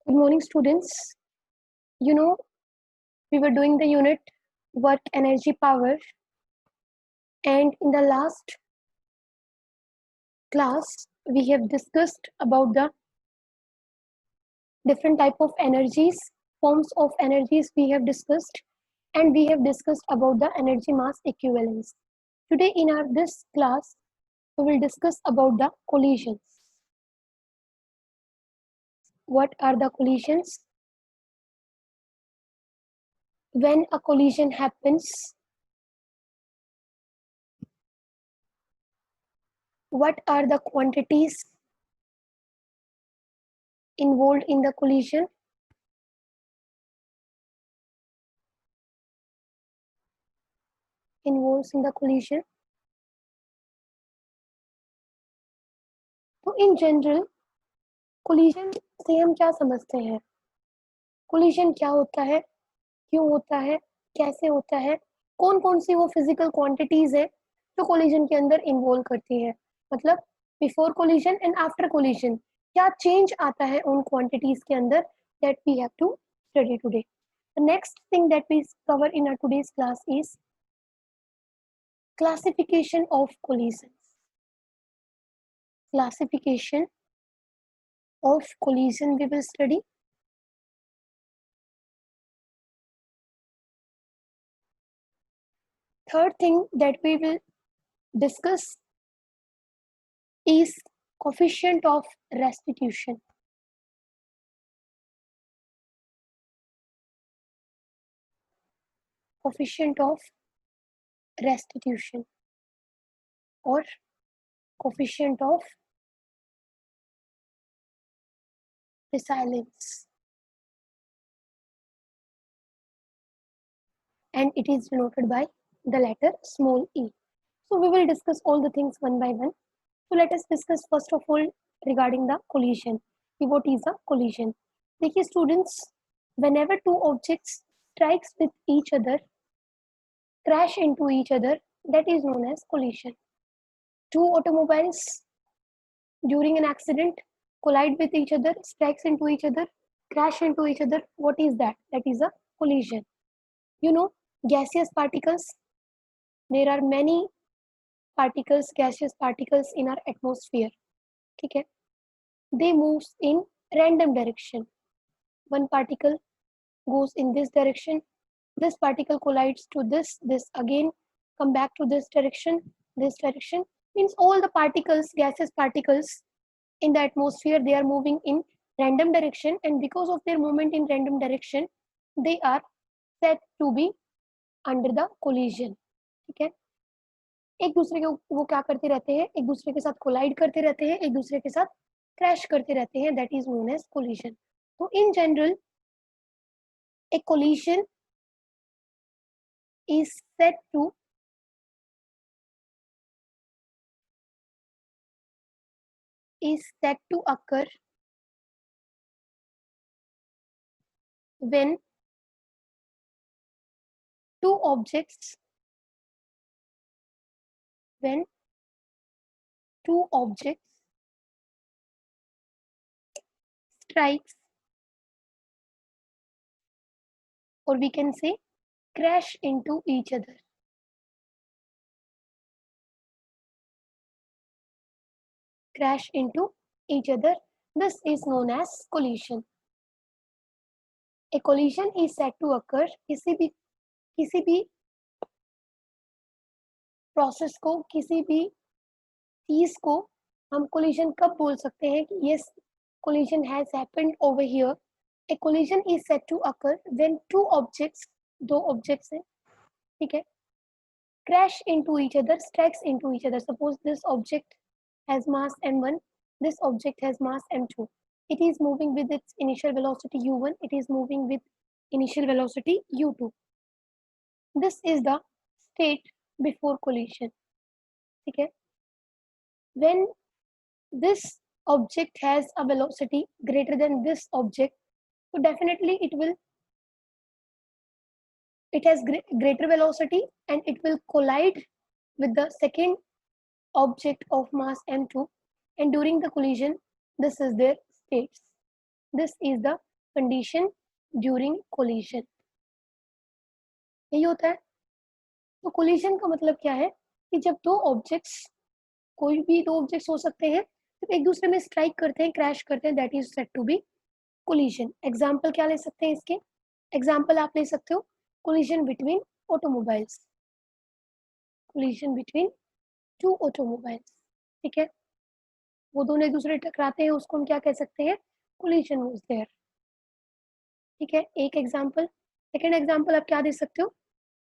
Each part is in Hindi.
Good morning, students. You know, we were doing the unit work energy power, and in the last class, we have discussed about the different type of energies, forms of energies we have discussed, and we have discussed about the energy mass equivalence. Today, in our this class, we will discuss about the collisions. What are the collisions? When a collision happens, what are the quantities involved in the collision? Involves in the collision. तो इन जनरल कोलिजन से हम क्या समझते हैं? कोलिजन क्या होता है, क्यों होता है, कैसे होता है, कौन कौन सी वो फिजिकल क्वांटिटीज है जो कोलिजन के अंदर इन्वॉल्व करती है, मतलब before collision and after collision क्या चेंज आता है उन क्वांटिटीज के अंदर, that we have to study today. The next thing that we cover in our today's class is classification of collisions. Classification of collision we will study. Third thing that we will discuss is coefficient of restitution. Coefficient of restitution or coefficient of resilience, and it is denoted by the letter small e. So we will discuss all the things one by one. So let us discuss first of all regarding the collision. What is a collision? देखिए students, whenever two objects strikes with each other, crash into each other, that is known as collision. Two automobiles during an accident collide with each other, strikes into each other, crash into each other. What is that? That is a collision. You know, gaseous particles, there are many particles, gaseous particles in our atmosphere. Okay? They move in random direction. One particle goes in this direction, this particle collides to this again, come back to this direction, means all the particles, gaseous particles in the atmosphere, they are moving in random direction, and because of their movement in random direction, they are said to be under the collision. ठीक है, एक दूसरे के वो क्या करते रहते हैं, एक दूसरे के साथ कोलाइड करते रहते हैं, एक दूसरे के साथ क्रैश करते रहते हैं, that is known as collision. तो in general a collision is said to occur when two objects strikes, or we can say crash into each other. Crash into each other. This is known as collision. A collision is said to occur किसी भी प्रोसेस को, किसी भी चीज को हम collision कब बोल सकते हैं कि yes, collision has happened over here. A collision is said to occur when two objects, दो objects हैं, ठीक है, crash into each other, strikes into each other. Suppose this object has mass m1, this object has mass m2. It is moving with its initial velocity u1, it is moving with initial velocity u2. This is the state before collision. Okay? When this object has a velocity greater than this object, so definitely it has greater velocity and it will collide with the second object of mass m2, and during the collision, this is their states. This is the condition during collision, यही होता है। तो कोलिशन का मतलब क्या है कि जब दो ऑब्जेक्ट्स, कोई भी दो ऑब्जेक्ट्स हो सकते हैं, जब एक दूसरे में स्ट्राइक करते हैं, क्रैश करते हैं, that is said to be collision. Example क्या ले सकते हैं इसके? एग्जाम्पल आप ले सकते हो collision between automobiles, collision between two automobiles, ठीक है। वो दोनों एक दूसरे टकराते हैं, उसको हम क्या कह सकते हैं? कोलिशन वाज देयर, ठीक है, एक एग्जाम्पल। सेकेंड एग्जाम्पल आप क्या दे सकते हो?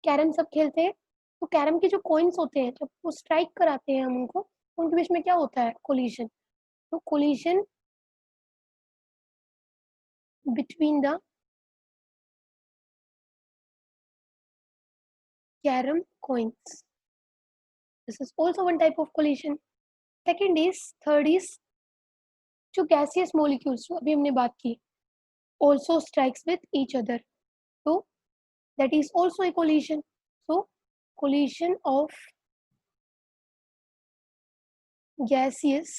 कैरम सब खेलते हैं, तो कैरम के जो कॉइन्स होते हैं, जब वो स्ट्राइक कराते हैं हम उनको, तो उनके बीच में क्या होता है? कोलिशन। तो collision between the carrom coins, this is also one type of collision. Second is, third is जो गैसियस मॉलिक्यूल्स जो अभी हमने बात की, also strikes with each other, तो that is also a collision. So collision of gaseous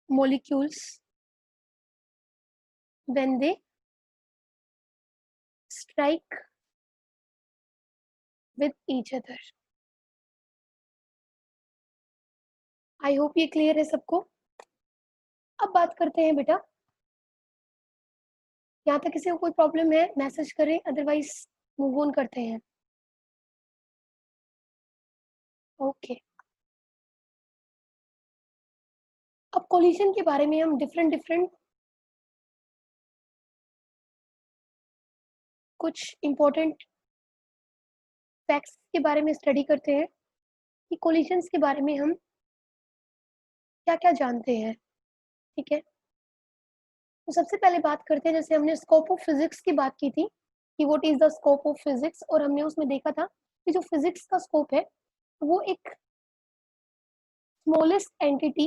molecules when they strike with each other. I hope ये क्लियर है सबको। अब बात करते हैं बेटा, यहाँ तक किसी को कोई प्रॉब्लम है मैसेज करें, अदरवाइज मूव ऑन करते हैं। ओके, अब कोलिशन के बारे में हम डिफरेंट डिफरेंट कुछ इंपॉर्टेंट फैक्ट्स के बारे में स्टडी करते हैं कि कोलिशंस के बारे में हम क्या क्या जानते हैं, ठीक है। तो सबसे पहले बात करते हैं, जैसे हमने स्कोप ऑफ फिजिक्स की बात की थी कि what is the scope of physics, और हमने उसमें देखा था कि जो फिजिक्स का स्कोप है वो एक स्मॉलेस्ट एंटिटी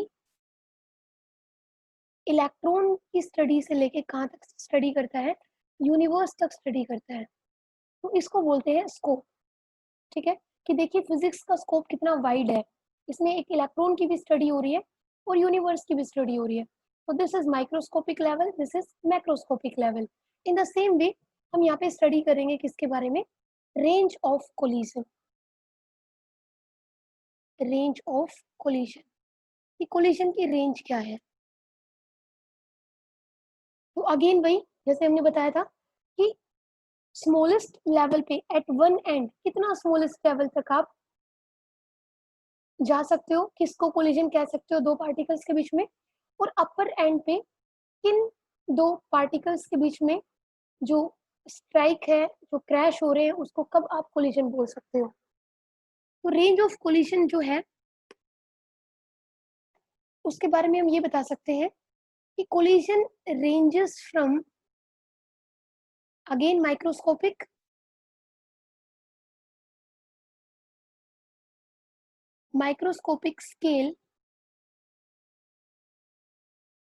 इलेक्ट्रॉन की स्टडी से लेके कहाँ तक स्टडी करता है? यूनिवर्स तक स्टडी करता है, तो इसको बोलते हैं स्कोप, ठीक है। कि देखिए फिजिक्स का स्कोप कितना वाइड है, इसमें एक इलेक्ट्रॉन की भी स्टडी हो रही है और यूनिवर्स की भी स्टडी हो रही है। तो this is microscopic level, this is macroscopic level. In the same way हम यहाँ पे स्टडी करेंगे किसके बारे में? Range of collision, range of collision, कि कोलिशन की रेंज क्या है। तो अगेन वही जैसे हमने बताया था कि स्मॉलेस्ट लेवल पे एट वन एंड, कितना स्मॉलेस्ट लेवल तक आप जा सकते हो, किसको कोलिजन कह सकते हो? दो पार्टिकल्स के बीच में। और अपर एंड पे किन दो पार्टिकल्स के बीच में जो स्ट्राइक है, जो क्रैश हो रहे हैं, उसको कब आप कोलिजन बोल सकते हो? तो रेंज ऑफ कोलिजन जो है उसके बारे में हम ये बता सकते हैं कि collision ranges from, again microscopic, microscopic scale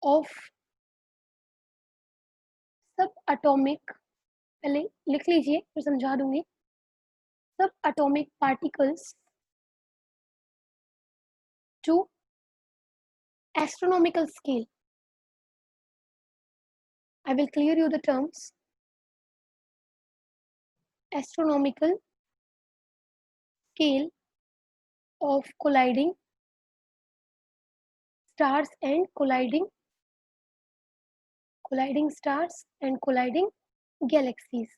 of sub atomic, पहले लिख लीजिए फिर समझा दूंगी, sub atomic particles to astronomical scale. I will clear you the terms. Astronomical scale of colliding stars and colliding stars and colliding galaxies.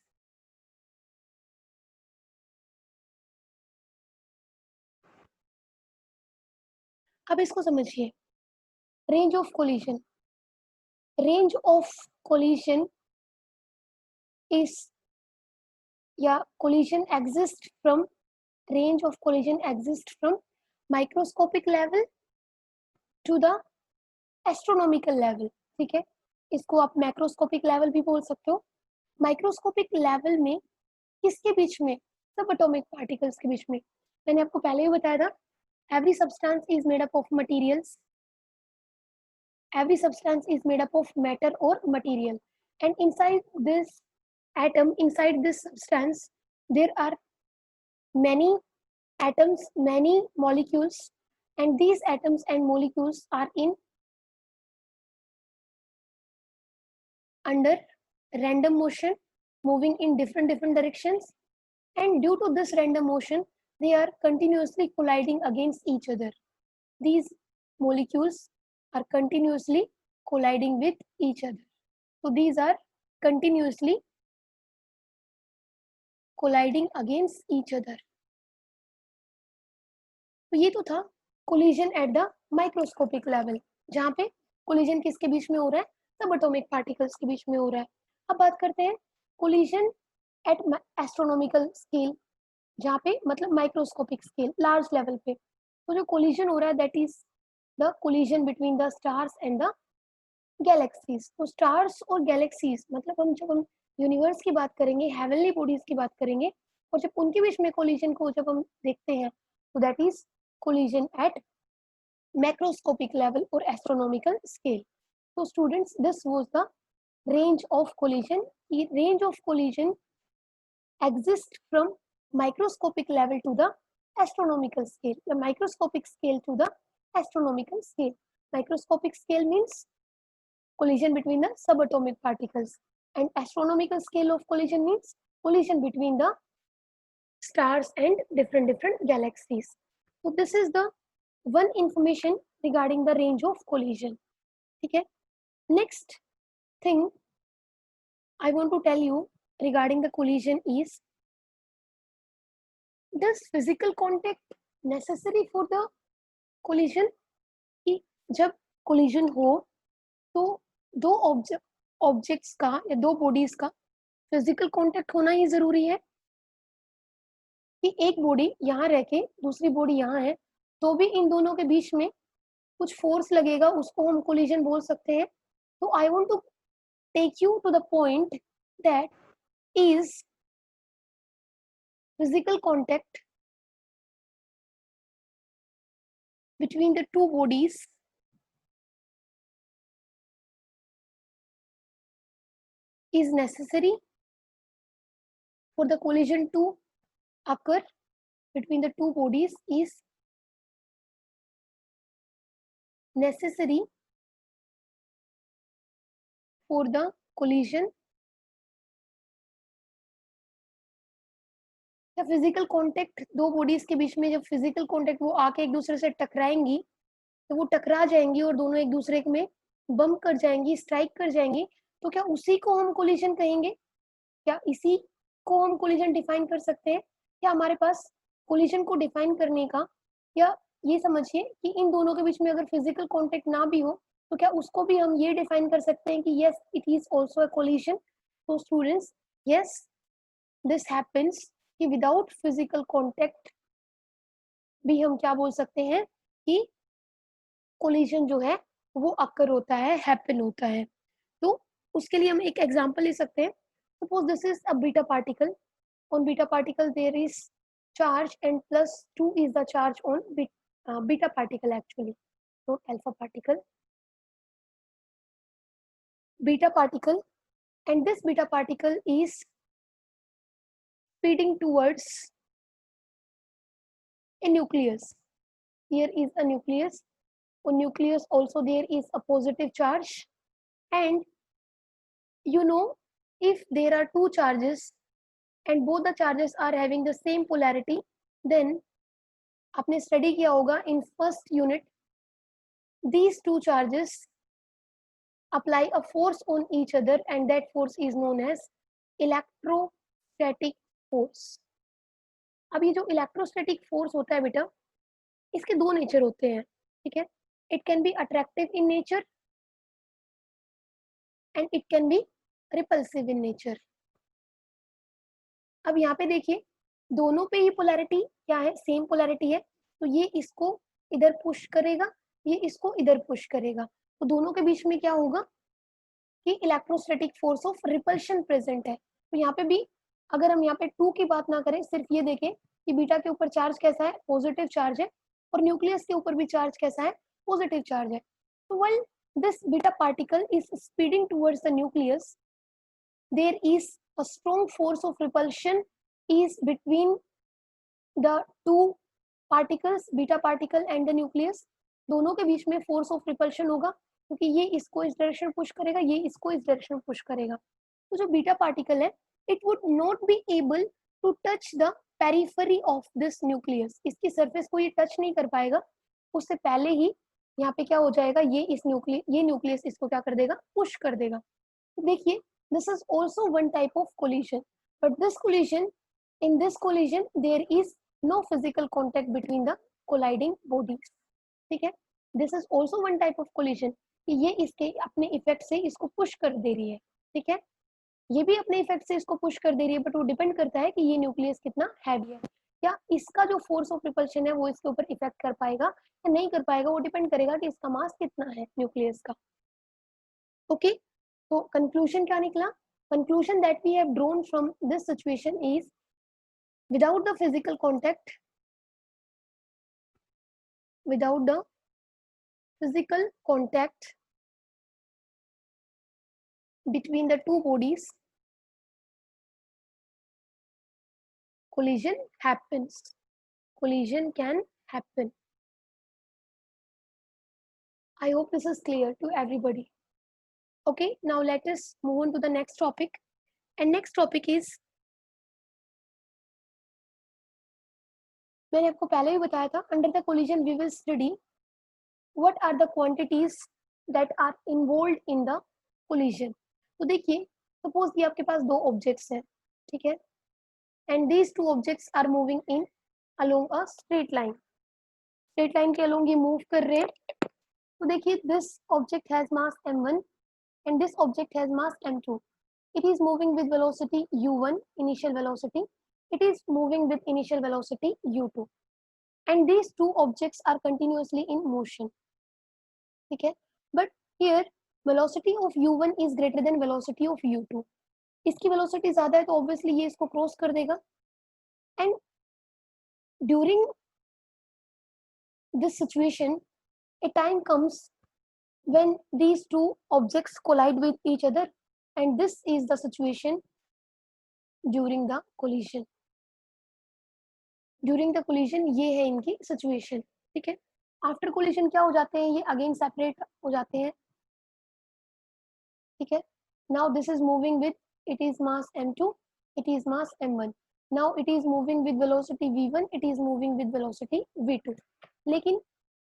अब इसको समझिए, range of collision, range of collision is, या collision exist from, range of collision exist from microscopic level to the astronomical level, ठीक है। इसको आप मैक्रोस्कोपिक लेवल भी बोल सकते हो। माइक्रोस्कोपिक लेवल में किसके बीच में? सब एटॉमिक पार्टिकल्स के बीच में। मैंने आपको पहले ही बताया था, every substance is made up of materials, every substance is made up of matter or material, and inside this atom, inside this substance, there are many atoms, many molecules, and these atoms and molecules are in under random motion, moving in different directions, and due to this random motion, they are continuously colliding against each other. These molecules are continuously colliding with each other. So these are continuously colliding against each other. तो ये तो था collision at the microscopic level, जहाँ पे कोलिजन किसके बीच में हो रहा है, सब एटॉमिक पार्टिकल्स के बीच में हो रहा है. अब बात करते हैं कोलिजन एट एस्ट्रोनॉमिकल स्केल, जहाँ पे मतलब माइक्रोस्कोपिक स्केल, लार्ज लेवल पे. तो जो कोलिजन हो रहा है that is the collision between the stars and the galaxies. तो स्टार्स और गैलेक्सीज मतलब जब हम यूनिवर्स की बात करेंगे, हेवनली बॉडीज की बात करेंगे, और जब उनके बीच में कोलिजन को जब हम देखते हैं तो that is collision at macroscopic level or astronomical scale. So students, this was the range of collision. The range of collision exists from microscopic level to the astronomical scale. The microscopic scale to the astronomical scale. Microscopic scale means collision between the subatomic particles, and astronomical scale of collision means collision between the stars and different galaxies. So this is the one information regarding the range of collision. Okay. Next thing I want to tell you regarding the collision is, does physical contact necessary for the collision? कि जब collision हो तो दो ऑब्जेक्ट्स का या दो बॉडीज का फिजिकल कांटेक्ट होना ही जरूरी है, कि एक बॉडी यहाँ रह के दूसरी बॉडी यहाँ है तो भी इन दोनों के बीच में कुछ फोर्स लगेगा, उसको हम कोलिजन बोल सकते हैं. तो I want to take you to the point that is physical contact between the two bodies is necessary for the collision to occur between the two bodies is necessary for the collision. या फिजिकल कांटेक्ट दो बॉडीज के बीच में, जब फिजिकल कांटेक्ट वो आके एक दूसरे से टकराएंगी तो वो टकरा जाएंगी और दोनों एक दूसरे में बम्प कर जाएंगी, स्ट्राइक कर जाएंगी, तो क्या उसी को हम कोलिजन कहेंगे? क्या इसी को हम कोलिजन डिफाइन कर सकते हैं? क्या हमारे पास कोलिजन को डिफाइन करने का, या ये समझिए कि इन दोनों के बीच में अगर फिजिकल कांटेक्ट ना भी हो तो क्या उसको भी हम ये डिफाइन कर सकते हैं कि yes it is also a collision? तो स्टूडेंट्स, यस दिस हैपेंस कि विदाउट फिजिकल कांटेक्ट भी हम क्या बोल सकते हैं कि कोलिजन जो है वो अकर होता है, हैपन होता है. तो उसके लिए हम एक एग्जांपल ले सकते हैं. Suppose this is a beta particle. On beta particle there is charge and +2 is the charge on beta particle actually, not alpha particle. Beta particle, and this beta particle is speeding towards a nucleus. Here is a nucleus. On nucleus also there is a positive charge, and you know, if there are two charges and both the charges are having the same polarity, then आपने स्टडी किया होगा in first unit, these two charges apply a force on each other and that force is known as electrostatic force. अब ये जो इलेक्ट्रोस्टैटिक फोर्स होता है बेटा, इसके दो नेचर होते हैं, ठीक है? It can be attractive in nature and it can be repulsive in nature. अब यहाँ पे देखिए दोनों पे ही पोलैरिटी क्या है, सेम पोलैरिटी है, तो ये इसको इधर पुश करेगा, ये इसको इधर पुश करेगा, तो दोनों के बीच में क्या होगा कि electrostatic force of repulsion present है. तो यहाँ पे भी अगर हम यहाँ पे 2 की बात ना करें, सिर्फ ये देखें कि बीटा के ऊपर चार्ज कैसा है, पॉजिटिव चार्ज है, और न्यूक्लियस के ऊपर भी चार्ज कैसा है, पॉजिटिव चार्ज है. तो while this beta particle is speeding towards the nucleus, there is a strong force of repulsion is between the two particles, beta particle and the nucleus. दोनों के बीच में force of repulsion होगा, क्योंकि ये इसको इस डायरेक्शन पुश करेगा, ये इसको इस डायरेक्शन पुश करेगा। तो जो बीटा पार्टिकल है, it would not be able to touch the periphery of this nucleus, इसकी सरफेस को ये टच नहीं कर पाएगा, उससे पहले ही यहाँ पे क्या हो जाएगा, ये न्यूक्लियस इसको क्या कर देगा, पुश कर देगा। तो देखिए, this is also one type of collision, but this collision, in this collision there is no physical contact between the colliding bodies, ठीक है। this is also one type of collision कि ये इसके अपने इफेक्ट से इसको पुश कर दे रही है, ठीक है, ये भी अपने इफेक्ट से इसको पुश कर दे रही है, बट वो डिपेंड करता है कि ये न्यूक्लियस कितना हैवी है, क्या इसका जो फोर्स ऑफ रिपल्शन है वो इसके ऊपर इफेक्ट कर पाएगा या नहीं कर पाएगा, वो डिपेंड करेगा कि इसका मास कितना है न्यूक्लियस का। ओके, तो कंक्लूजन क्या निकला, conclusion that we have drawn from this situation is without the physical contact, without the physical contact between the two bodies, collision happens, collision can happen. I hope this is clear to everybody. Okay, now let us move on to the next topic, and next topic is, मैंने आपको पहले ही बताया था, under the collision we will study what are the quantities that are involved in the collision. तो देखिए, सपोज ये आपके पास दो ऑब्जेक्ट्स हैं, ठीक है, and these two objects are moving in along a straight line, straight line के अलोंग ये मूव कर रहे हैं। तो देखिए, this object has mass m1 and this object has mass m2. It is moving with velocity u1 initial velocity, it is moving with initial velocity u2, and these two objects are continuously in motion, ठीक है, but here velocity of u1 is greater than velocity of u2, इसकी velocity ज्यादा है तो obviously ये इसको क्रॉस कर देगा, and during this situation a time comes when these two objects collide with each other, and this is the situation during the collision, during the collision ये है इनकी situation, ठीक है। आफ्टर collision क्या हो जाते हैं, ये अगेन सेपरेट हो जाते हैं, ठीक है। now this is moving with, it is mass m2, it is mass m1, now it is moving with velocity v1, it is moving with velocity v2, लेकिन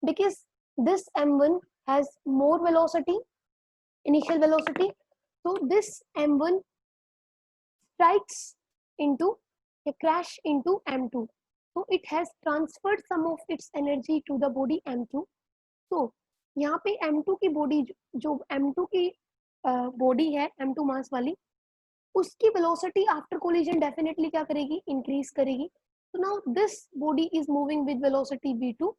because this m1 has more velocity, initial velocity, so this m1 strikes into a crash into m2, so it has transferred some of its energy to the body m2। so यहाँ पे m2 की बॉडी, जो m2 की बॉडी है m2 मास वाली, उसकी वेलोसिटी आफ्टर कोलिजन डेफिनेटली क्या करेगी, इंक्रीज करेगी। so now this body is moving with velocity v2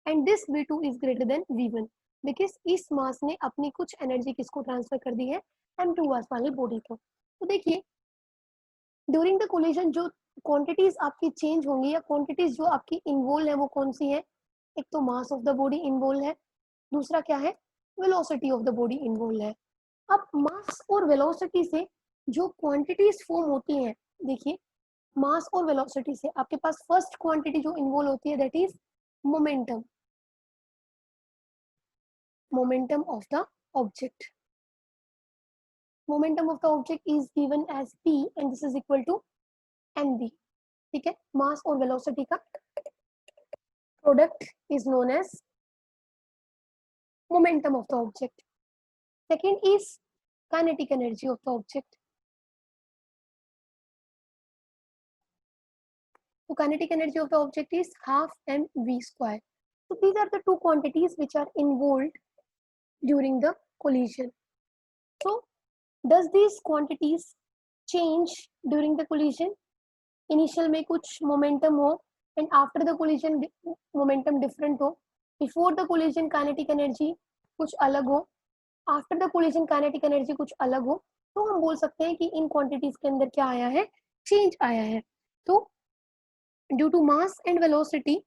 and this v2 is greater than v1 because इस मास ने अपनी कुछ एनर्जी किसको ट्रांसफर कर दी है, m2 मास वाली बॉडी को। तो देखिए, ड्यूरिंग द कोलिजन जो क्वांटिटीज आपकी चेंज होंगी या क्वांटिटीज जो आपकी इन्वॉल्व है वो कौन सी है, एक तो mass of the body involve है, दूसरा क्या है, velocity of the body involve है। अब मास और वेलोसिटी से जो क्वांटिटीज फॉर्म होती हैं, देखिए मास और वेलोसिटी से आपके पास फर्स्ट क्वांटिटी जो इन्वॉल्व होती है that is momentum, momentum of the object, momentum of the object is given as p and this is equal to mv, ठीक है। मास और वेलोसिटी का product is known as momentum of the object। second is kinetic energy of the object, so kinetic energy of the object is half mv square। so these are the two quantities which are involved during the collision। so does these quantities change during the collision, initial में कुछ मोमेंटम हो and after the collision momentum different हो, before the collision kinetic energy कुछ अलग हो, after the collision kinetic energy कुछ अलग हो, तो हम बोल सकते हैं कि इन क्वांटिटीज के अंदर क्या आया है, चेंज आया है। तो due to mass and velocity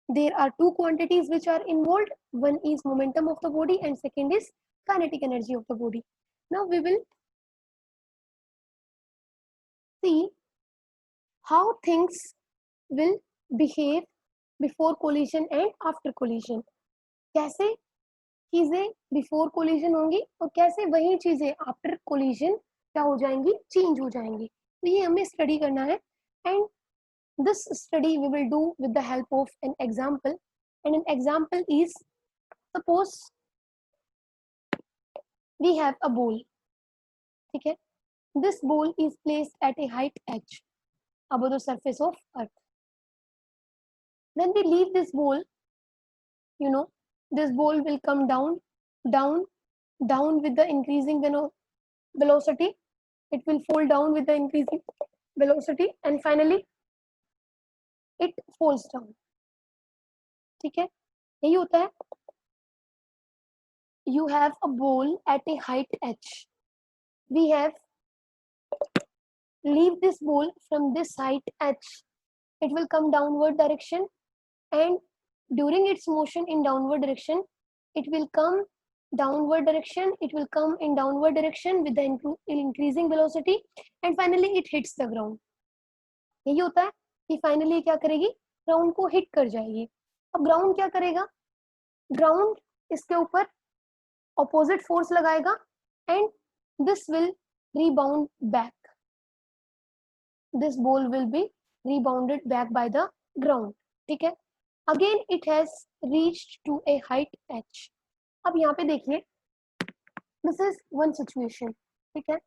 there are two quantities which are involved, one is momentum of the body and second is kinetic energy of the body। now we will see how things will behave before collision and after collision, कैसे चीजें बिफोर कोलिजन होंगी और कैसे वही चीजें आफ्टर कोलिजन क्या हो जाएंगी, चेंज हो जाएंगी। तो ये हमें स्टडी करना है and this study we will do with the help of an example, and an example is, suppose we have a ball, ठीक है, this ball is placed at a height h above the surface of earth. When we leave this ball, you know, this ball will come down, down, down with the increasing velocity. It will fall down with the increasing velocity and finally it falls down. ठीक है, यही होता है. You have a ball at a height h. We have leave this ball from this height h. It will come downward direction, and during its motion in downward direction, it will come downward direction. It will come in downward direction with the increasing velocity, and finally it hits the ground. यही होता है कि फाइनली क्या करेगी, ग्राउंड को हिट कर जाएगी. अब ग्राउंड क्या करेगा, ग्राउंड इसके ऊपर ऑपोजिट फोर्स लगाएगा and this will rebound back. This ball will be rebounded back by the ground. ठीक है, again it has reached to a height h. अब यहाँ पे देखिए, this is one situation. ठीक है,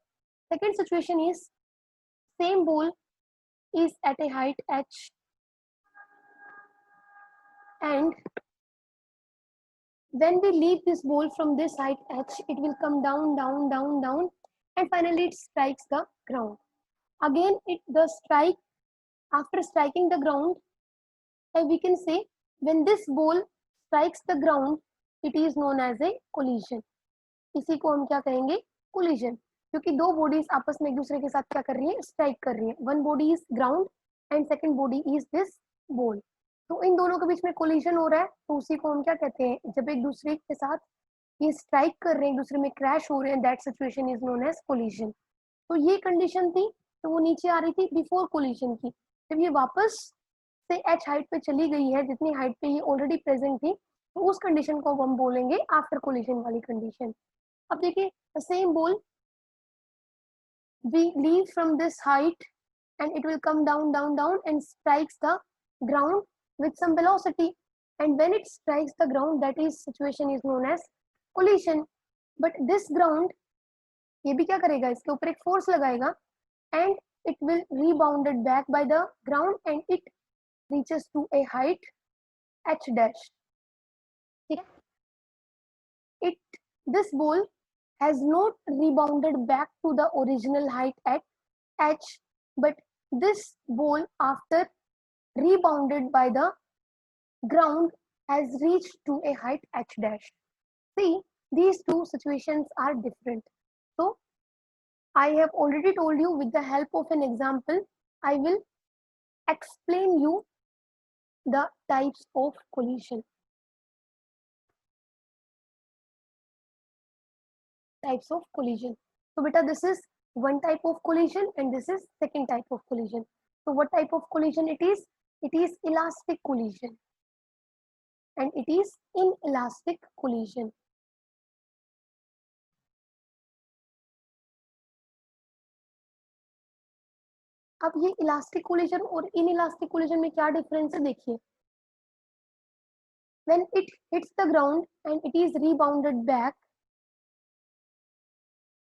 second situation is same ball is at a height h and when we leave this ball from this height h, it will come down, down, down, down, and finally it strikes the ground. Again, the strike, after striking the ground, we can say when this ball strikes the ground, it is known as a collision. इसी को हम क्या कहेंगे, collision, क्योंकि दो बॉडीज आपस में एक दूसरे के साथ क्या कर रही है, स्ट्राइक कर रही है. One body is ground and second body is this ball. तो इन दोनों के बीच में कोलिजन हो रहा है, तो उसी को हम क्या कहते हैं, जब एक दूसरे के साथ ये स्ट्राइक कर रहे हैं, एक दूसरे में क्रैश हो रहे हैं, that situation is known as collision. तो ये कंडीशन थी, तो वो नीचे आ रही थी बिफोर कोलिजन की. जब ये वापस से एच हाइट पे चली गई है, जितनी हाइट पे ये ऑलरेडी प्रेजेंट थी, तो उस कंडीशन को हम बोलेंगे आफ्टर कोलिजन वाली कंडीशन. अब देखिए, same ball we leave from this height and it will come down, down, down and strikes the ground with some velocity, and when it strikes the ground, that is situation is known as collision. But this ground, ये भी क्या करेगा, इसके ऊपर एक फोर्स लगाएगा and it will rebounded back by the ground and it reaches to a height h dash. ठीक है, it this ball has not rebounded back to the original height at h, but this ball after rebounded by the ground has reached to a height h dash. See, these two situations are different. So I have already told you, with the help of an example I will explain you the types of collision. Types of collision. So beta, this is one type of collision and this is second type of collision. So what type of collision it is? It is elastic collision and it is inelastic collision. अब ये इलास्टिक कोलिजन और इनइलास्टिक कोलिजन में क्या डिफरेंस है, देखिए. When it hits the ground and it is rebounded back,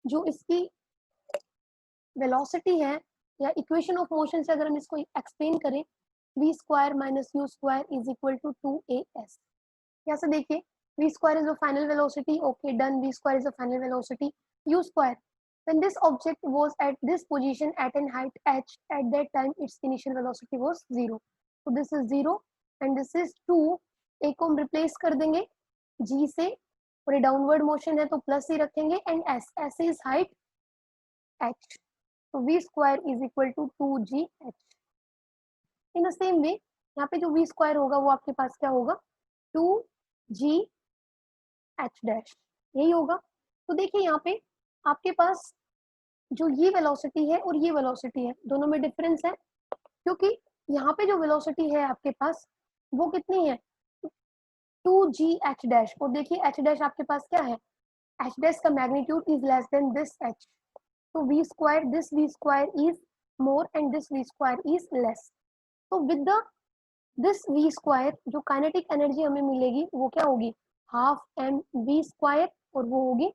जो इसकी वेलोसिटी है या इक्वेशन ऑफ मोशन से अगर हम इसको एक्सप्लेन करें, v square minus u square is equal to 2as. यहाँ से देखिए, v square is the final velocity, okay done, v square is the final velocity. u square, when this object was at this position at an height h, at that time its initial velocity was 0. so this is 0 and this is 2. a को हम रिप्लेस कर देंगे g से, और ये डाउनवर्ड मोशन है तो प्लस ही रखेंगे, and s is height h. so v square is equal to 2gh. In the same way यहाँ पे जो v स्क्वायर होगा वो आपके पास क्या होगा, 2gh डैश, यही होगा. तो देखिए यहाँ पे आपके पास जो ये वेलोसिटी है और ये वेलोसिटी है, दोनों में डिफरेंस है, क्योंकि यहाँ पे जो वेलोसिटी है आपके पास वो कितनी है, 2GH डैश, और देखिए H डैश आपके पास क्या है, H डैश का magnitude is less than this H, तो V square, this V square is more and this V square is less. तो with the this V square जो काइनेटिक एनर्जी हमें मिलेगी वो क्या होगी, हाफ एम V स्क्वायर, और वो होगी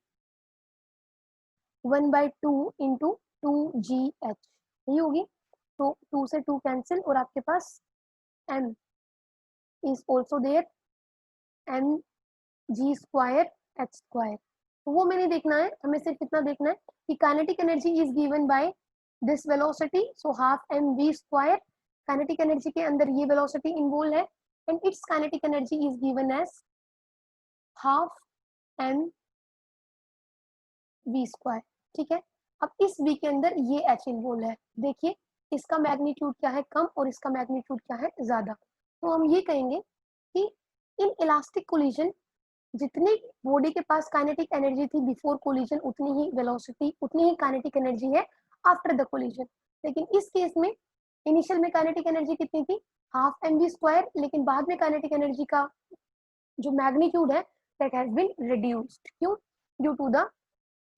1/2 इंटू 2GH, यही होगी। तो 2 से 2 कैंसिल, और आपके पास M is also there, mg square h square. वो मैंने देखना है, हमें सिर्फ इतना देखना है कि kinetic energy is given by this velocity, so half mv square, kinetic energy के अंदर ये वेलोसिटी इन्वॉल्व है, and it's kinetic energy is given as half mv square. ठीक है, अब इस v के अंदर ये h इन्वॉल्व है, देखिए इसका मैग्नीट्यूड क्या है, कम, और इसका मैग्नीट्यूड क्या है, ज्यादा। तो हम ये कहेंगे कि इन इलास्टिक कोलिजन जितनी बॉडी के पास काइनेटिक एनर्जी थी बिफोर कोलिजन, उतनी ही वेलोसिटी, उतनी ही काइनेटिक एनर्जी है आफ्टर द कोलिजन। लेकिन इस केस में इनिशियल में काइनेटिक एनर्जी कितनी थी, हाफ एम वी स्क्वायर, लेकिन बाद में काइनेटिक एनर्जी का जो मैग्नीट्यूड है दैट हैज बीन रिड्यूस्ड, क्यों, due to the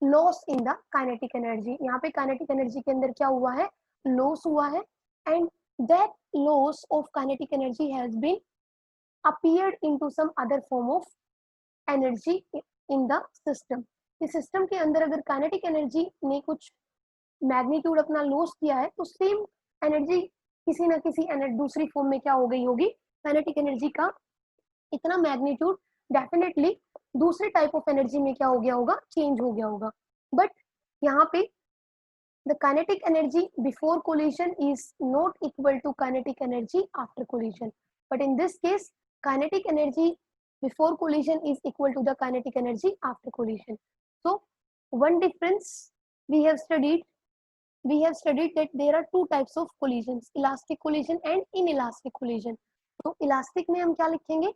loss in the kinetic energy. यहाँ पे काइनेटिक एनर्जी के अंदर क्या हुआ है, लॉस हुआ है, and that loss of kinetic energy has been appeared into some other form of energy in the system. इस सिस्टम के अंदर अगर काइनेटिक एनर्जी ने कुछ मैग्नीट्यूड अपना लॉस किया है, तो सेम एनर्जी किसी ना किसी दूसरी फॉर्म में क्या हो गई होगी, काइनेटिक एनर्जी का इतना मैग्नीट्यूड डेफिनेटली दूसरे टाइप ऑफ एनर्जी में क्या हो गया होगा, चेंज हो गया होगा। बट यहाँ पे the kinetic energy before collision is not equal to kinetic energy after collision, but in this case kinetic energy before collision is equal to the kinetic energy after collision. So one difference we have studied, that there are two types of collisions, elastic collision and inelastic collision. तो elastic में हम क्या लिखेंगे,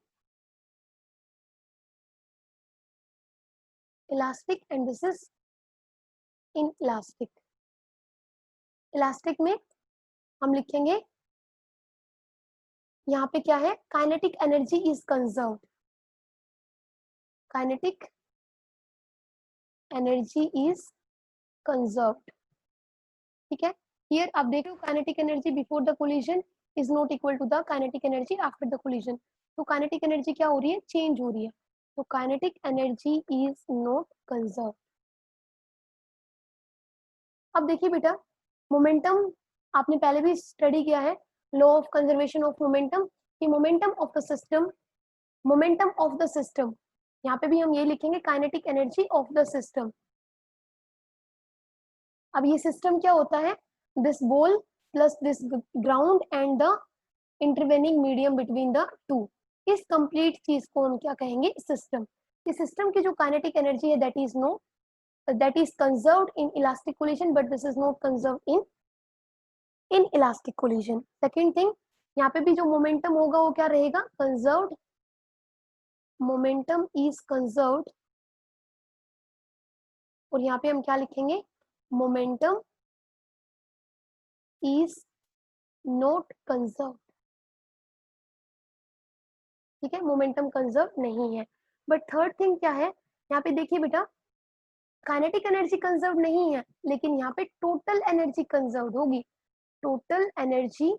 elastic, and this is inelastic. Elastic में हम लिखेंगे, यहाँ पे क्या है, kinetic energy is conserved, kinetic energy is conserved. ठीक है, हियर आप देख रहे हो kinetic energy before the collision is not equal to the kinetic energy after the collision. तो काइनेटिक एनर्जी क्या हो रही है, चेंज हो रही है, तो kinetic energy is not conserved. अब देखिए बेटा, मोमेंटम आपने पहले भी स्टडी किया है, law of conservation of momentum, कि momentum of the system, momentum of the system, यहाँ पे भी हम ये लिखेंगे kinetic energy of the system. अब ये सिस्टम क्या होता है, this ball plus this ground and the intervening medium between the two, इस कंप्लीट चीज को हम क्या कहेंगे, सिस्टम। इस सिस्टम की जो काइनेटिक एनर्जी है that is conserved in elastic collision, but this is not conserved in elastic collision. Second thing, यहाँ पे भी जो मोमेंटम होगा वो क्या रहेगा, कंजर्व्ड, मोमेंटम इज कंजर्व्ड, और यहाँ पे हम क्या लिखेंगे, मोमेंटम इज नॉट कंजर्व्ड। ठीक है, मोमेंटम कंजर्व नहीं है। बट थर्ड थिंग क्या है, यहाँ पे देखिए बेटा, काइनेटिक एनर्जी कंजर्व नहीं है, लेकिन यहाँ पे टोटल एनर्जी कंजर्व होगी, total energy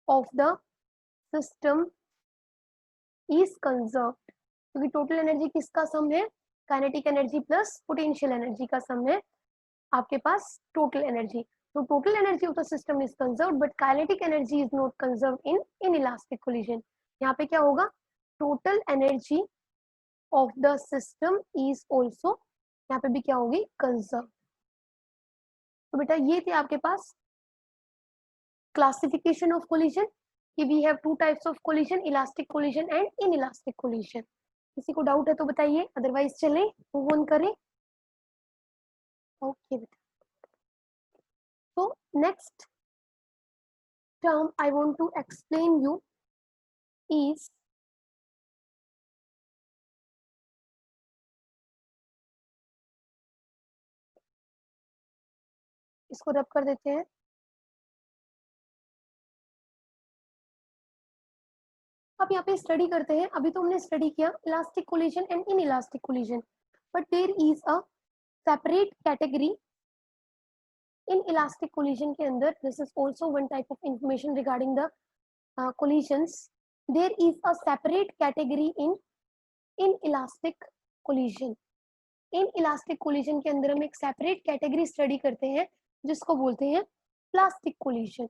of the system is conserve, क्योंकि टोटल एनर्जी किसका सम है, kinetic energy plus potential energy का सम है आपके पास टोटल एनर्जी। तो total energy of the system is conserve, but kinetic energy is not conserve in elastic collision. यहाँ पे क्या होगा, total energy of the system is also, यहाँ पे भी क्या होगी, कंजर्व। तो बेटा ये थे आपके पास क्लासिफिकेशन ऑफ कोलिजन, कि we have two types of collision, elastic collision and inelastic collision. किसी को डाउट है तो बताइए, अदरवाइज चलें मूव ऑन करें। ओके बेटा, so next term I want to explain you is इसको रब कर देते हैं। अब आप यहाँ पे स्टडी करते हैं, अभी तो हमने स्टडी किया elastic collision and in elastic collision, but there is a separate category in elastic collision के अंदर. This is also one type of information regarding the collisions. There is a separate category in inelastic collision. In elastic collision के अंदर हम एक सेपरेट कैटेगरी स्टडी करते हैं जिसको बोलते हैं प्लास्टिक कोलिजन.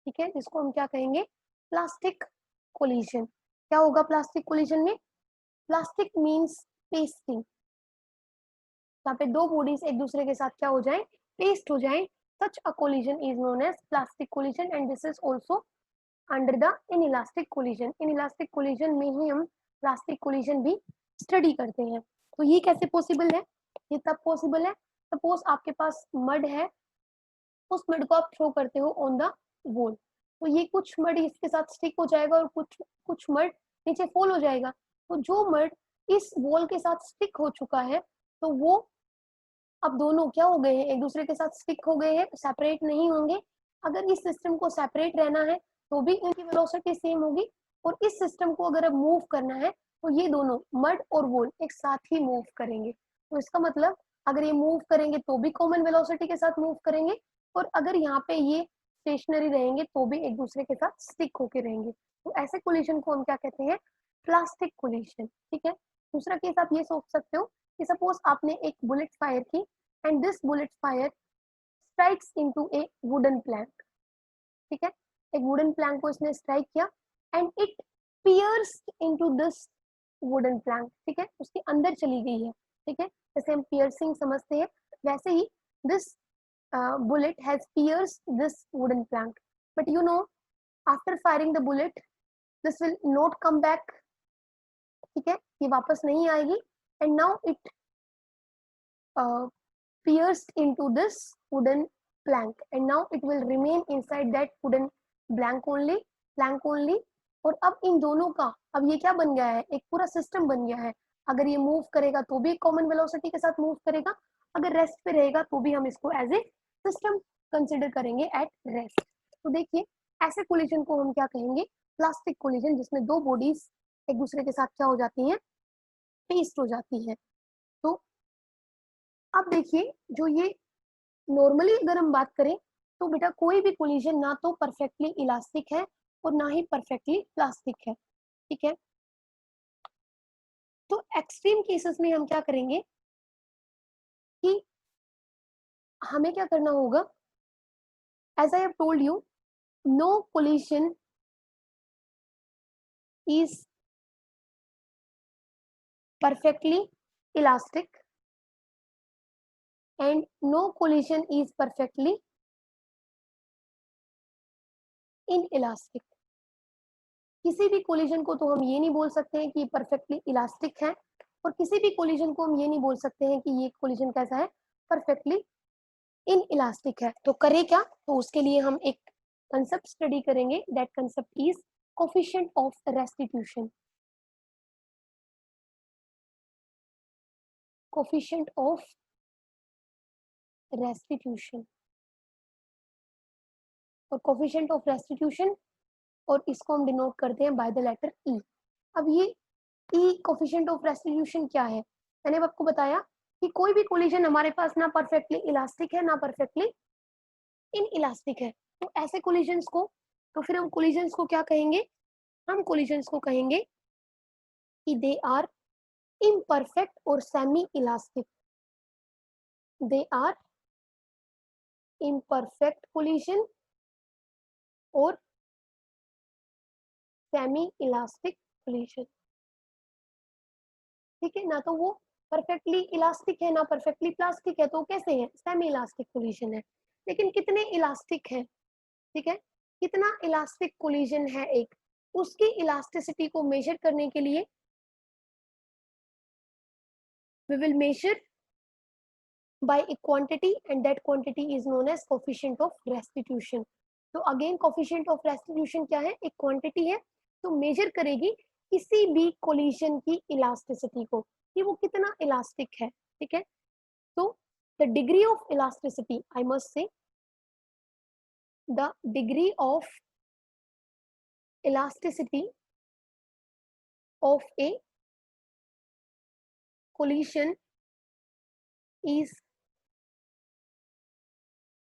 ठीक है, जिसको हम क्या कहेंगे, प्लास्टिक कोलिजन. क्या होगा प्लास्टिक कोलिजन में? Plastic means pasting. यहाँ पे दो बॉडीज एक दूसरे के साथ क्या हो जाए, पेस्ट हो जाए. Such a collision is known as plastic collision and this is also under the inelastic collision. Inelastic collision में ही हम प्लास्टिक कोलिजन भी स्टडी करते हैं. तो ये कैसे पॉसिबल है? ये तब पॉसिबल है, सपोज आपके पास मड है, उस मड को आप थ्रो करते हो ऑन द वॉल, तो ये कुछ मड इसके साथ स्टिक हो जाएगा और कुछ मड नीचे फॉल हो जाएगा. तो जो मड इस वॉल के साथ स्टिक हो चुका है, तो वो अब दोनों क्या हो गए हैं, एक दूसरे के साथ स्टिक हो गए हैं, सेपरेट नहीं होंगे. अगर इस सिस्टम को सेपरेट रहना है तो भी इनकी वेलोसिटी सेम होगी, और इस सिस्टम को अगर अब मूव करना है तो ये दोनों मड और वॉल एक साथ ही मूव करेंगे. तो इसका मतलब अगर ये मूव करेंगे तो भी कॉमन वेलोसिटी के साथ मूव करेंगे, और अगर यहाँ पे ये स्टेशनरी रहेंगे तो भी एक दूसरे के साथ स्टिक होके रहेंगे. तो ऐसे कोलिजन को हम क्या कहते हैं, प्लास्टिक कोलिजन. ठीक है. दूसरा केस आप ये सोच सकते हो कि सपोज आपने एक बुलेट फायर की and this bullet fire strikes into A wooden plank. ठीक है, एक वुडन प्लैंक को इसने स्ट्राइक किया and it pierced into this wooden plank. ठीक है, उसके अंदर चली गई है. ठीक है, जैसे हम पियर्सिंग समझते हैं वैसे ही this bullet has pierced this wooden plank, but you know after firing the bullet this will not come back. ठीक है, ये वापस नहीं आएगी. and now it pierced into this wooden plank and now it will remain inside that wooden plank only. और अब इन दोनों का अब ये क्या बन गया है, एक पूरा सिस्टम बन गया है. अगर ये मूव करेगा तो भी कॉमन वेलोसिटी के साथ मूव करेगा, अगर रेस्ट पे रहेगा तो भी हम इसको एज ए सिस्टम कंसिडर करेंगे एट रेस्ट. तो देखिए ऐसे कोलिजन को हम क्या कहेंगे, प्लास्टिक कोलिजन, जिसमें दो बॉडीज एक दूसरे के साथ क्या हो जाती हैं, पेस्ट हो जाती है. तो अब देखिए जो ये नॉर्मली अगर हम बात करें तो बेटा कोई भी कोलिजन ना तो परफेक्टली इलास्टिक है और ना ही परफेक्टली प्लास्टिक है. ठीक है, तो एक्सट्रीम केसेस में हम क्या करेंगे कि हमें क्या करना होगा, as I have told you, no collision is perfectly elastic and no collision is perfectly inelastic. किसी भी कोलिजन को तो हम ये नहीं बोल सकते हैं कि परफेक्टली इलास्टिक है, और किसी भी कोलिजन को हम ये नहीं बोल सकते हैं कि ये कोलिजन कैसा है, परफेक्टली इनइलास्टिक है. तो करें क्या, तो उसके लिए हम एक कंसेप्ट स्टडी करेंगे. That concept is coefficient of restitution. Coefficient of restitution और कोफिशिएंट ऑफ रेस्टिट्यूशन, और इसको हम डिनोट करते हैं बाय द लेटर ई. अब ये ई कोफिशिएंट ऑफ रेस्टिट्यूशन क्या है, मैंने आपको बताया कि कोई भी कोलिजन हमारे पास ना परफेक्टली इलास्टिक है ना परफेक्टली इनइलास्टिक है. तो ऐसे कोलिजन्स को, तो फिर हम कोलिजन्स को क्या कहेंगे, हम कोलिजन्स को कहेंगे कि दे आर इम्परफेक्ट और semi elastic. They are imperfect collision और सेमी इलास्टिक कोलिजन. ठीक है ना, तो वो परफेक्टली इलास्टिक है ना परफेक्टली प्लास्टिक है, तो कैसे है, सेमी इलास्टिक कोलिजन है. लेकिन कितने इलास्टिक है, ठीक है, कितना इलास्टिक कोलिजन है एक, उसकी इलास्टिसिटी को मेजर करने के लिए we will measure by a quantity and that quantity is known as coefficient of restitution. तो अगेन कोफिशिएंट ऑफ रेस्टिट्यूशन क्या है, एक क्वांटिटी है, तो मेजर करेगी किसी भी कोलिजन की इलास्टिसिटी को कि वो कितना इलास्टिक है. ठीक है, तो the degree of elasticity, I must say the degree of elasticity of a collision is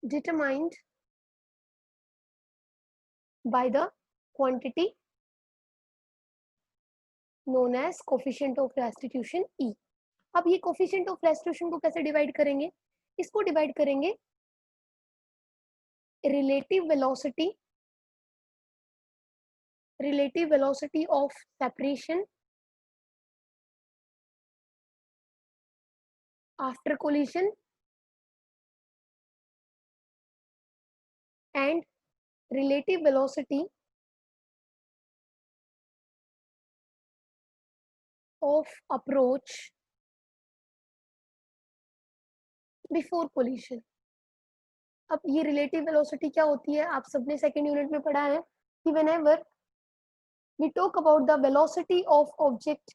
determined by the quantity known as coefficient of restitution E. अब ये coefficient of restitution को कैसे डिवाइड करेंगे? इसको डिवाइड करेंगे relative velocity of separation after collision and relative velocity of approach before collision. अब ये relative velocity क्या होती है? आप सबने सेकेंड यूनिट में पढ़ा है कि whenever we talk about the velocity of object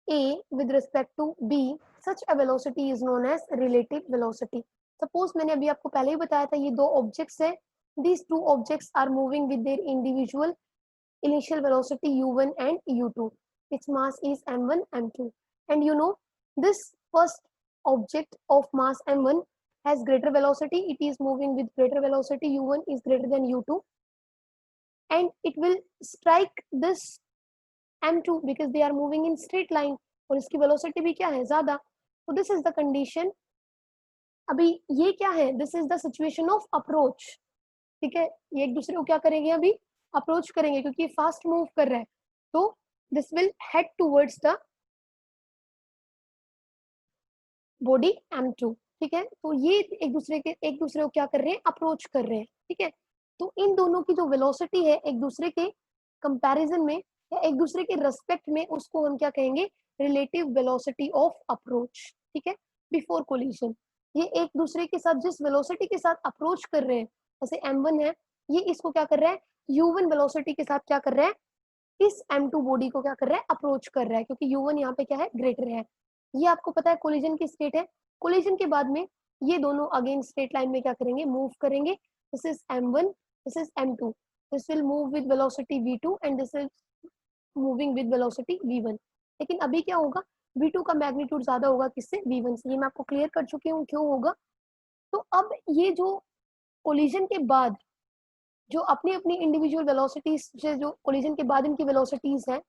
A with respect to B, such a velocity is known as relative velocity. Suppose मैंने अभी आपको पहले ही बताया था ये दो objects है. These two objects are moving with their individual initial velocity u1 and u2. Its mass is m1, m2. And you know, this first object of mass m1 has greater velocity. It is moving with greater velocity. u1 is greater than u2. And it will strike this m2 because they are moving in straight line. और इसकी velocity भी क्या है? ज़्यादा. So this is the condition. अभी ये क्या है? This is the situation of approach. ठीक है, ये एक दूसरे को क्या करेंगे? अभी अप्रोच करेंगे क्योंकि फास्ट मूव कर रहा है. तो this will head towards the body m2. ठीक है, तो ये एक दूसरे को क्या कर रहे हैं? अप्रोच कर रहे हैं. ठीक है, तो इन दोनों की जो वेलोसिटी है एक दूसरे के कंपैरिजन में या एक दूसरे के रेस्पेक्ट में, उसको हम क्या कहेंगे? Relative velocity of approach. ठीक है, बिफोर कोलिजन. ये एक दूसरे के साथ जिस वेलोसिटी के साथ अप्रोच कर रहे हैं, जैसे m1 है, ये इसको क्या कर रहा है? u1 वेलोसिटी के साथ क्या कर रहा है? इस m2 बॉडी को क्या कर रहा है? अप्रोच कर रहा है, क्योंकि u1 यहाँ पे क्या है? ग्रेटर है. ये आपको पता है कोलिजन की स्टेट है. कोलिजन के बाद में ये दोनों अगेन स्ट्रेट लाइन में क्या करेंगे? मूव करेंगे. This is m1, this is m2. This will move with velocity v2 and this is moving with velocity v1. लेकिन अभी क्या होगा? v2 का मैग्नीट्यूड ज्यादा होगा किससे? v1 से. ये मैं आपको क्लियर कर चुकी हूँ क्यों होगा. तो अब ये जो कोलिजन के बाद जो अपनी अपनी इंडिविजुअल वेलोसिटीज से, जो कोलिजन के बाद इनकी वेलोसिटीज हैं,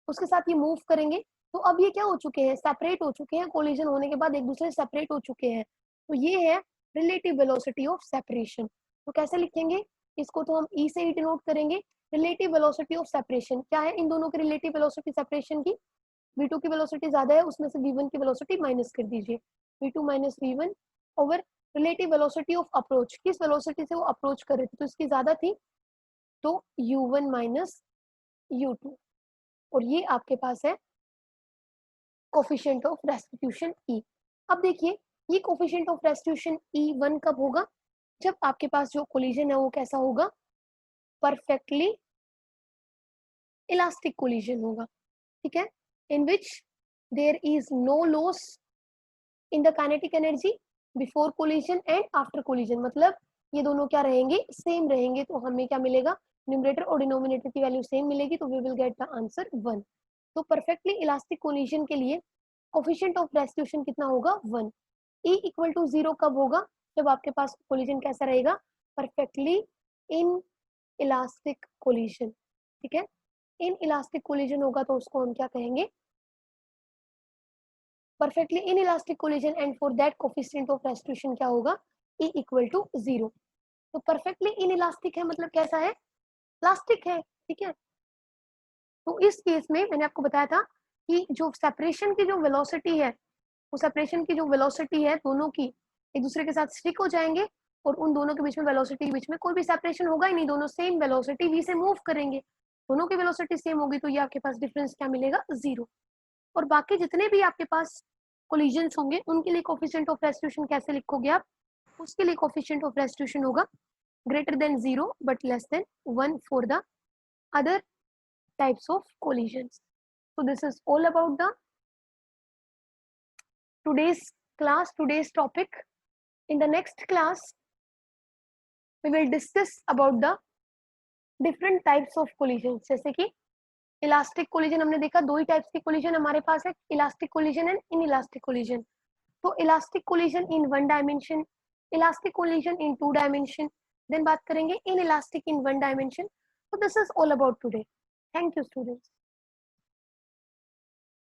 उसके साथ ये मूव करेंगे. तो अब ये क्या हो चुके हैं? सेपरेट हो चुके हैं. कोलिजन होने के बाद एक दूसरे से सेपरेट हो चुके हैं. तो ये है रिलेटिव वेलोसिटी ऑफ सेपरेशन. तो कैसे लिखेंगे इसको? तो हम ई से ही डिनोट करेंगे. रिलेटिव वेलोसिटी ऑफ सेपरेशन क्या है? इन दोनों की रिलेटिव वेलोसिटी सेपरेशन की. v2 की वेलोसिटी ज्यादा है, उसमें से v1 की वेलोसिटी माइनस कर दीजिए. v2 minus v1 over relative velocity of approach. किस वेलोसिटी से वो अप्रोच कर रहे थे? तो इसकी ज्यादा थी, तो u1 माइनस u2. और ये आपके पास है कोफिशिएंट ऑफ रेस्टिट्यूशन E. अब देखिए, ये कोफिशिएंट ऑफ रेस्टिट्यूशन E1 कब होगा? जब आपके पास जो कोलिजन है वो कैसा होगा? परफेक्टली इलास्टिक कोलिजन होगा. ठीक है, in which there is no loss in the kinetic energy before collision and after collision. मतलब ये दोनों क्या रहेंगे? सेम रहेंगे. तो हमें क्या मिलेगा? न्यूमरेटर और डिनोमिनेटर की वैल्यू सेम मिलेगी, तो we will get the answer 1. तो परफेक्टली इलास्टिक कोलिजन के लिए कोफिशिएंट ऑफ रेस्टिट्यूशन कितना होगा? 1. E इक्वल टू 0 कब होगा? जब आपके पास कोलिजन कैसा रहेगा? Perfectly in elastic collision. ठीक है, इन इलास्टिक कोलिजन होगा तो उसको हम क्या कहेंगे? perfectly inelastic collision, and for that coefficient of restitution क्या होगा? E equal to 0. तो perfectly inelastic है मतलब कैसा है? प्लास्टिक है. ठीक है, तो इस केस में मैंने आपको बताया था कि जो सेपरेशन की जो वेलोसिटी है, वो सेपरेशन की जो वेलोसिटी है दोनों की एक दूसरे के साथ स्टिक हो जाएंगे, और उन दोनों के बीच में वेलोसिटी के बीच में कोई भी सेपरेशन होगा ही नहीं. दोनों सेम वेलोसिटी v से मूव करेंगे. दोनों की वेलोसिटी सेम होगी, तो ये आपके पास डिफरेंस क्या मिलेगा? 0. और बाकी जितने भी आपके पास कोलिजन्स होंगे उनके लिए कोफिशिएंट ऑफ रेस्टिट्यूशन कैसे लिखोगे आप? उसके लिए कोफिशिएंट ऑफ रेस्टिट्यूशन होगा greater than 0 but less than 1 for the other types of collisions. So this is all about the today's class, today's topic. In the next class we will discuss about the different types of collision, जैसे कि इलास्टिक कोलिजन हमने देखा, दो ही टाइप्स की कोलिजन हमारे पास है, elastic collision and in elastic collision. तो elastic collision in one dimension, elastic collision in two dimension, then बात करेंगे inelastic in one dimension. So this is all about today. Thank you, students.